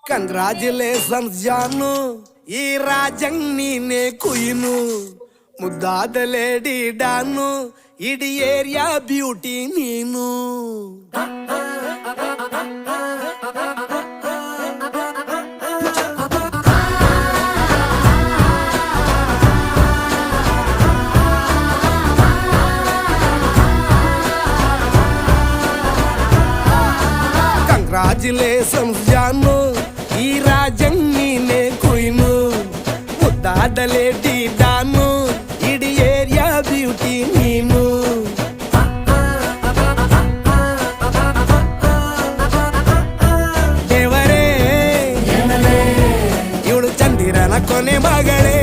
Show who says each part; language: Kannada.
Speaker 1: ಕಂಗ್ರಾಚುಲೇಷನ್ಸ್ ಜಾನು, ಈ ರಾಜಂಗ್ ನೀನೆ ಕುಯ್ನು, ಮುದ್ದಾದ ಲೇಡಿ ಡಾನು, ಇಡೀ ಏರಿಯಾ ಬ್ಯೂಟಿ ನೀನು. ಕಂಗ್ರಾಚುಲೇಷನ್ಸ್ ಜಾನು, ಈ ರಾಜಂಗ್ ನೀನೆ ಕುಯ್ನು, ಮುದ್ದಾದ ಲೇಡಿ ಡಾನು, ಇಡೀ ಏರಿಯಾ ಬ್ಯೂಟಿ ನೀನು. ದೇವರೇ ಇವಳು ಚಂದಿರನ ಕೊನೆ ಮಗಳೇ,